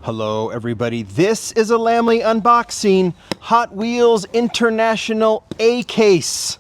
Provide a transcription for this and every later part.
Hello everybody, this is a Lamley unboxing Hot Wheels International A-Case.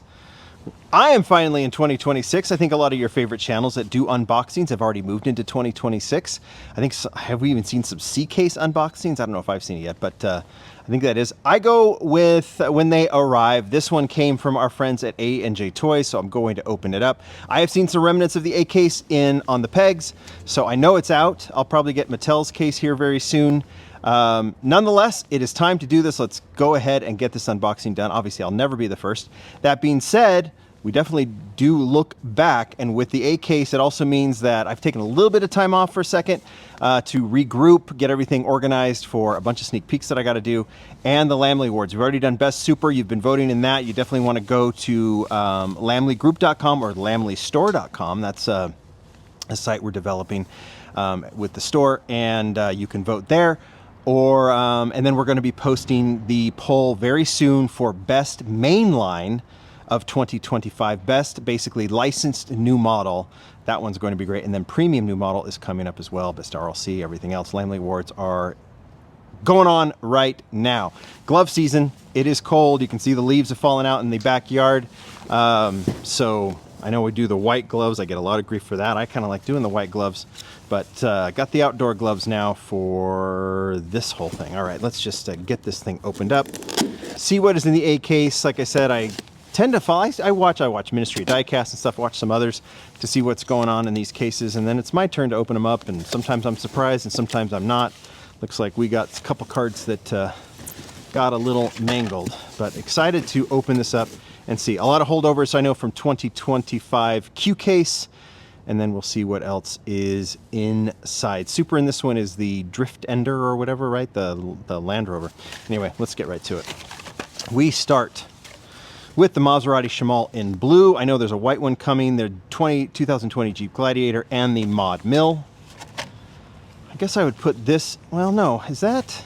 I am finally in 2026. I think a lot of your favorite channels that do unboxings have already moved into 2026. I think, have we even seen some C-Case unboxings? I don't know if I've seen it yet, but I think that is. I go with when they arrive. This one came from our friends at A&J Toys, so I'm going to open it up. I have seen some remnants of the A-Case on the pegs, so I know it's out. I'll probably get Mattel's case here very soon. Nonetheless, it is time to do this. Let's go ahead and get this unboxing done. Obviously, I'll never be the first. That being said, we definitely do look back, and with the A-Case, it also means that I've taken a little bit of time off for a second to regroup, get everything organized for a bunch of sneak peeks that I got to do, and the Lamley Awards. We've already done Best Super. You've been voting in that. You definitely want to go to lamleygroup.com or lamleystore.com. That's a site we're developing with the store, and you can vote there. Or and then we're going to be posting the poll very soon for Best Mainline of 2025, best basically licensed new model. That one's going to be great. And then premium new model is coming up as well. Best RLC, everything else. Lamley Awards are going on right now. Glove season. It is cold. You can see the leaves have fallen out in the backyard. So I know we do the white gloves. I get a lot of grief for that. I kind of like doing the white gloves, but got the outdoor gloves now for this whole thing. All right, let's just get this thing opened up. See what is in the A-Case. Like I said, I tend to follow. I watch Ministry of Diecast and stuff, watch some others to see what's going on in these cases, and then it's my turn to open them up, and sometimes I'm surprised and sometimes I'm not. Looks like we got a couple cards that got a little mangled, but excited to open this up and see. A lot of holdovers I know from 2025 Q case, and then we'll see what else is inside. Super in this one is the Drift Ender or whatever, right? The Land Rover. Anyway, let's get right to it. We start with the Maserati Shamal in blue. I know there's a white one coming. The 2020 Jeep Gladiator and the Mod Mill. I guess I would put this, well, no, is that?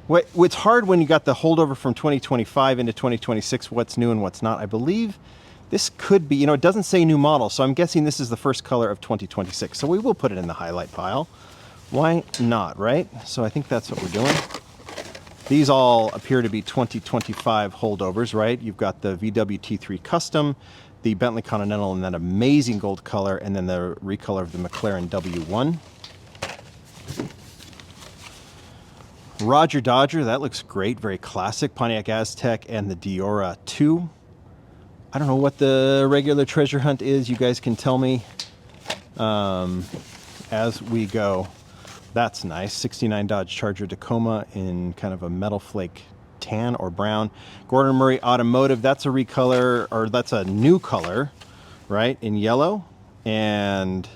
It's hard when you got the holdover from 2025 into 2026, what's new and what's not. I believe this could be, it doesn't say new model, so I'm guessing this is the first color of 2026. So we will put it in the highlight pile. Why not, right? So I think that's what we're doing. These all appear to be 2025 holdovers, right? You've got the VW T3 Custom, the Bentley Continental in that amazing gold color, and then the recolor of the McLaren W1. Roger Dodger, that looks great, very classic. Pontiac Aztec and the Diora 2. I don't know what the regular treasure hunt is. You guys can tell me as we go. That's nice. 69 Dodge Charger Tacoma in kind of a metal flake tan or brown. Gordon Murray Automotive, that's a recolor, or that's a new color, right, in yellow. And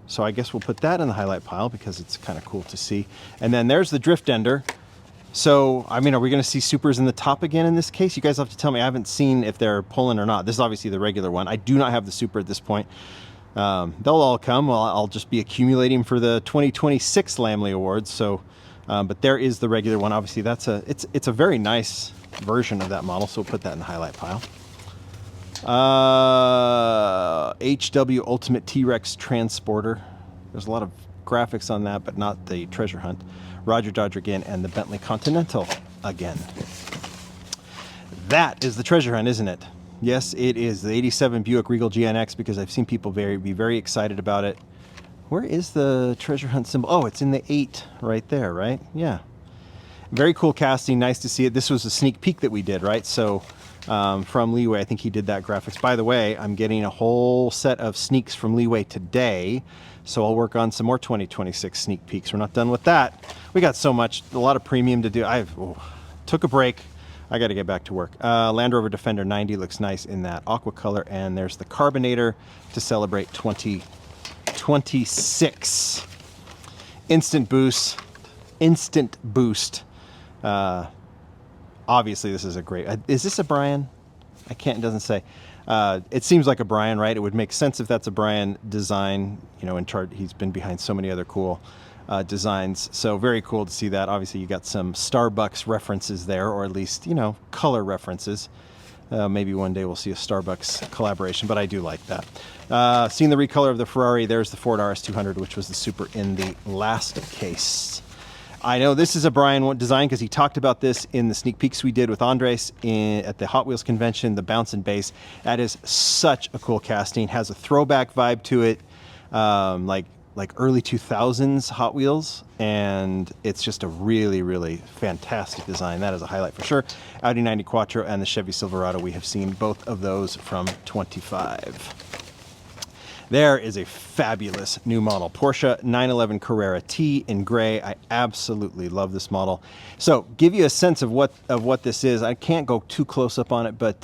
so I guess we'll put that in the highlight pile because it's kind of cool to see. And then there's the Drift Ender. So, I mean, are we going to see supers in the top again in this case? You guys have to tell me. I haven't seen if they're pulling or not. This is obviously the regular one. I do not have the super at this point. They'll all come. Well, I'll just be accumulating for the 2026 Lamley Awards. So, but there is the regular one. Obviously, it's a very nice version of that model. So we'll put that in the highlight pile. HW Ultimate T-Rex Transporter. There's a lot of graphics on that, but not the treasure hunt. Roger Dodger again, and the Bentley Continental again. That is the treasure hunt, isn't it? Yes, it is. The 87 Buick Regal GNX, because I've seen people be very excited about it. Where is the treasure hunt symbol? Oh, it's in the 8 right there, right? Yeah. Very cool casting. Nice to see it. This was a sneak peek that we did, right? So from Leeway, I think he did that graphics. By the way, I'm getting a whole set of sneaks from Leeway today. So I'll work on some more 2026 sneak peeks. We're not done with that. We got so much, a lot of premium to do. Took a break. I got to get back to work. Land Rover Defender 90 looks nice in that aqua color. And there's the Carbonator to celebrate 2026. Instant boost. Obviously, this is a great... is this a Brian? I can't, it doesn't say. It seems like a Brian, right? It would make sense if that's a Brian design, in charge. He's been behind so many other cool designs. So very cool to see that. Obviously, you got some Starbucks references there, or at least, color references. Maybe one day we'll see a Starbucks collaboration, but I do like that. Seen the recolor of the Ferrari. There's the Ford RS200, which was the Super in the last case. I know this is a Brian design because he talked about this in the sneak peeks we did with Andres at the Hot Wheels convention, the Bounce and Bass. That is such a cool casting. Has a throwback vibe to it, like early 2000s Hot Wheels, and it's just a really, really fantastic design. That is a highlight for sure. Audi 90 Quattro and the Chevy Silverado, we have seen both of those from 25. There is a fabulous new model, Porsche 911 Carrera T in gray. I absolutely love this model. So give you a sense of what this is. I can't go too close up on it, but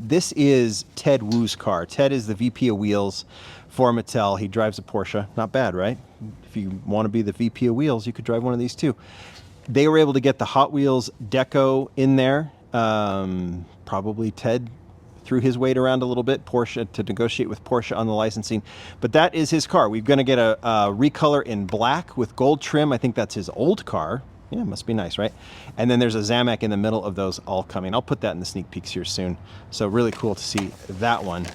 this is Ted Wu's car. Ted is the VP of Wheels for Mattel. He drives a Porsche. Not bad, right? If you want to be the VP of Wheels, you could drive one of these too. They were able to get the Hot Wheels deco in there. Probably Ted threw his weight around a little bit, Porsche, to negotiate with Porsche on the licensing. But that is his car. We're going to get a recolor in black with gold trim. I think that's his old car. Yeah, must be nice, right? And then there's a Zamak in the middle of those all coming. I'll put that in the sneak peeks here soon. So really cool to see that one.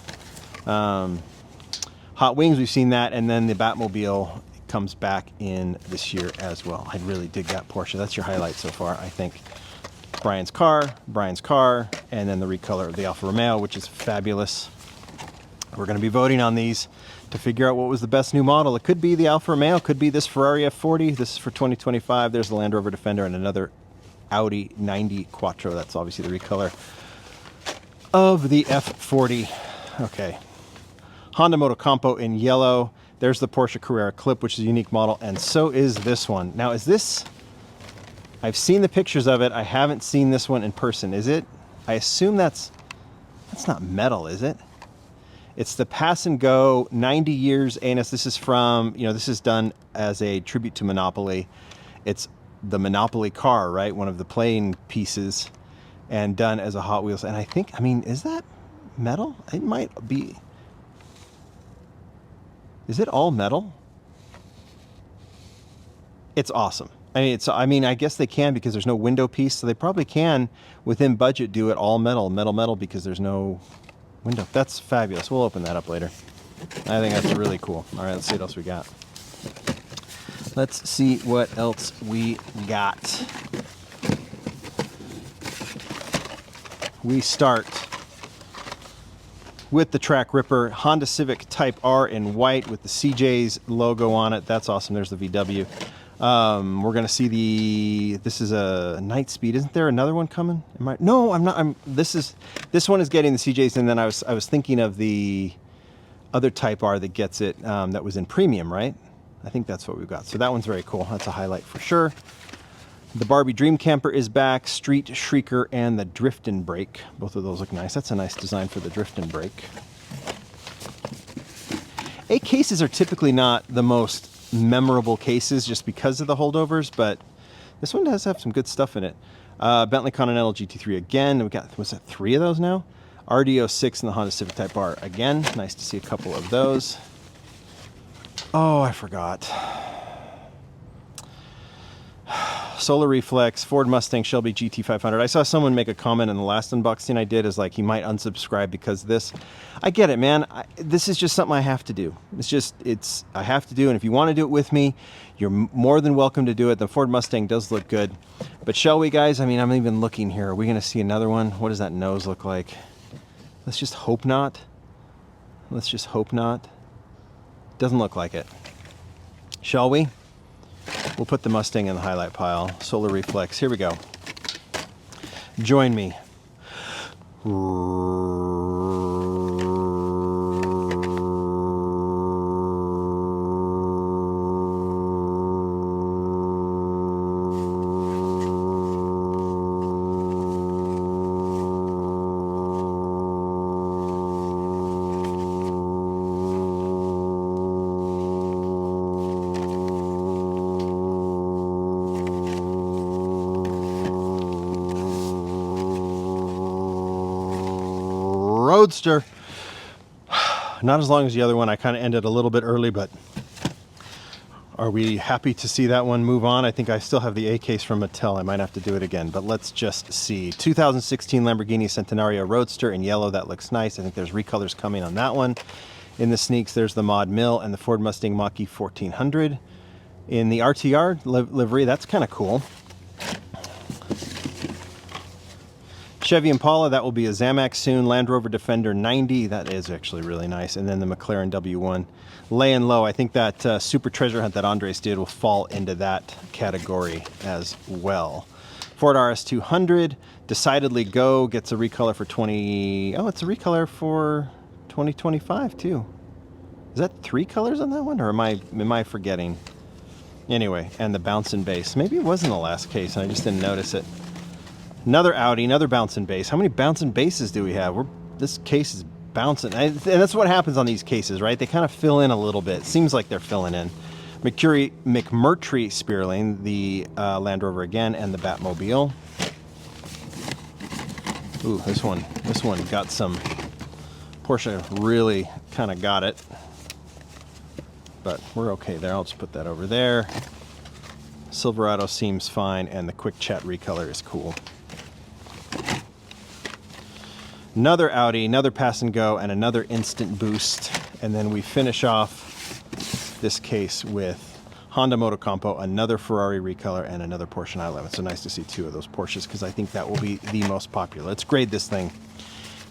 Hot Wings, we've seen that. And then the Batmobile comes back in this year as well. I really dig that Porsche. That's your highlight so far, I think. Brian's car, and then the recolor of the Alfa Romeo, which is fabulous. We're going to be voting on these to figure out what was the best new model. It could be the Alfa Romeo, could be this Ferrari F40. This is for 2025. There's the Land Rover Defender and another Audi 90 Quattro. That's obviously the recolor of the F40. Okay. Honda Motocampo in yellow. There's the Porsche Carrera Clip, which is a unique model, and so is this one. Now, is this... I've seen the pictures of it. I haven't seen this one in person. Is it? I assume that's not metal, is it? It's the Pass and Go 90 years ANS. This is from, this is done as a tribute to Monopoly. It's the Monopoly car, right? One of the playing pieces, and done as a Hot Wheels. And I think, is that metal? It might be. Is it all metal? It's awesome. I guess they can because there's no window piece, so they probably can, within budget, do it all metal, because there's no window. That's fabulous. We'll open that up later. I think that's really cool. All right, let's see what else we got. Let's see what else we got. We start with the Track Ripper Honda Civic Type R in white with the CJ's logo on it. That's awesome. There's the VW. We're going to see this is a Night Speed. Isn't there another one coming? No, I'm not. This one is getting the CJs, and then I was thinking of the other Type R that gets it, that was in premium, right? I think that's what we've got. So that one's very cool. That's a highlight for sure. The Barbie Dream Camper is back, Street Shrieker, and the Drift and Brake. Both of those look nice. That's a nice design for the Drift and Brake. A cases are typically not the most memorable cases just because of the holdovers, but this one does have some good stuff in it. Bentley Continental GT3 again. We got, was that 3 of those now? RD06 and the Honda Civic Type R again. Nice to see a couple of those. Oh, I forgot. Solar Reflex, Ford Mustang Shelby GT500. I saw someone make a comment in the last unboxing I did, is like, he might unsubscribe because of this. I get it, man. This is just something I have to do. I have to do, and if you want to do it with me, you're more than welcome to do it. The Ford Mustang does look good. But shall we, guys? I'm even looking here. Are we going to see another one? What does that nose look like? Let's just hope not. Let's just hope not. Doesn't look like it. Shall we? We'll put the Mustang in the highlight pile. Solar Reflex. Here we go. Join me. Roadster. Not as long as the other one. I kind of ended a little bit early, but Are we happy to see that one move on? I think I still have the A case from Mattel. I might have to do it again, but let's just see. 2016 Lamborghini Centenario Roadster in yellow. That looks nice. I think there's recolors coming on that one. In the sneaks, there's the Mod Mill and the Ford Mustang Mach-E 1400. In the RTR livery, that's kind of cool. Chevy Impala, that will be a Zamax soon. Land Rover Defender 90, that is actually really nice. And then the McLaren W1. Laying low, I think that Super Treasure Hunt that Andres did will fall into that category as well. Ford RS 200, Decidedly Go, gets a recolor for 20... Oh, it's a recolor for 2025 too. Is that 3 colors on that one, or am I forgetting? Anyway, and the Bouncin' Bass. Maybe it was in the last case and I just didn't notice it. Another Audi, another Bouncin' Bass. How many Bouncin' Basses do we have? This case is bouncing. And that's what happens on these cases, right? They kind of fill in a little bit. It seems like they're filling in. McMurtry Spearling, the Land Rover again, and the Batmobile. Ooh, this one got some... Porsche really kind of got it. But we're okay there. I'll just put that over there. Silverado seems fine, and the Quick Chat recolor is cool. Another Audi, another Pass and Go, and another Instant Boost. And then we finish off this case with Honda Motocompo, another Ferrari recolor, and another Porsche 911. So nice to see 2 of those Porsches, because I think that will be the most popular. Let's grade this thing.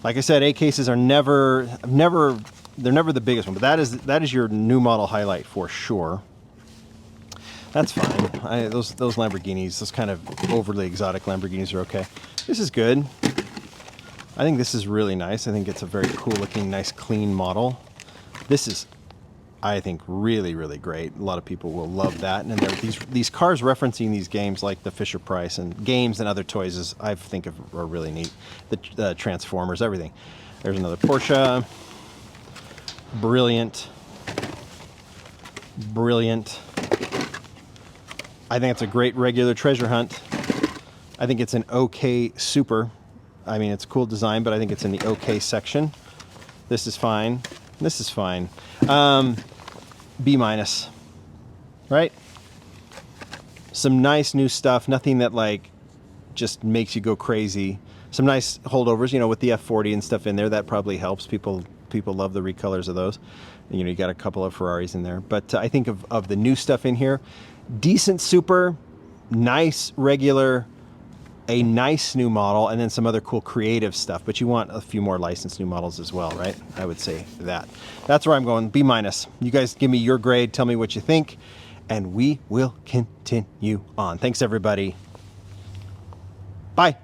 Like I said, A cases are never the biggest one, but that is your new model highlight for sure. That's fine. Those Lamborghinis, those kind of overly exotic Lamborghinis are okay. This is good. I think this is really nice. I think it's a very cool looking, nice, clean model. This is, I think, really, really great. A lot of people will love that. And then these cars referencing these games like the Fisher-Price and games and other toys I think are really neat. The Transformers, everything. There's another Porsche. Brilliant. Brilliant. I think it's a great regular treasure hunt. I think it's an okay super. I mean, it's a cool design, but I think it's in the okay section. This is fine. This is fine. B minus, right? Some nice new stuff. Nothing that like just makes you go crazy. Some nice holdovers, you know, with the F40 and stuff in there. That probably helps. People love the recolors of those. You know, you got a couple of Ferraris in there. But I think of the new stuff in here, decent super, nice regular, a nice new model, and then some other cool creative stuff. But you want a few more licensed new models as well, right? I would say that. That's where I'm going, B minus. You guys give me your grade, tell me what you think, and we will continue on. Thanks, everybody. Bye.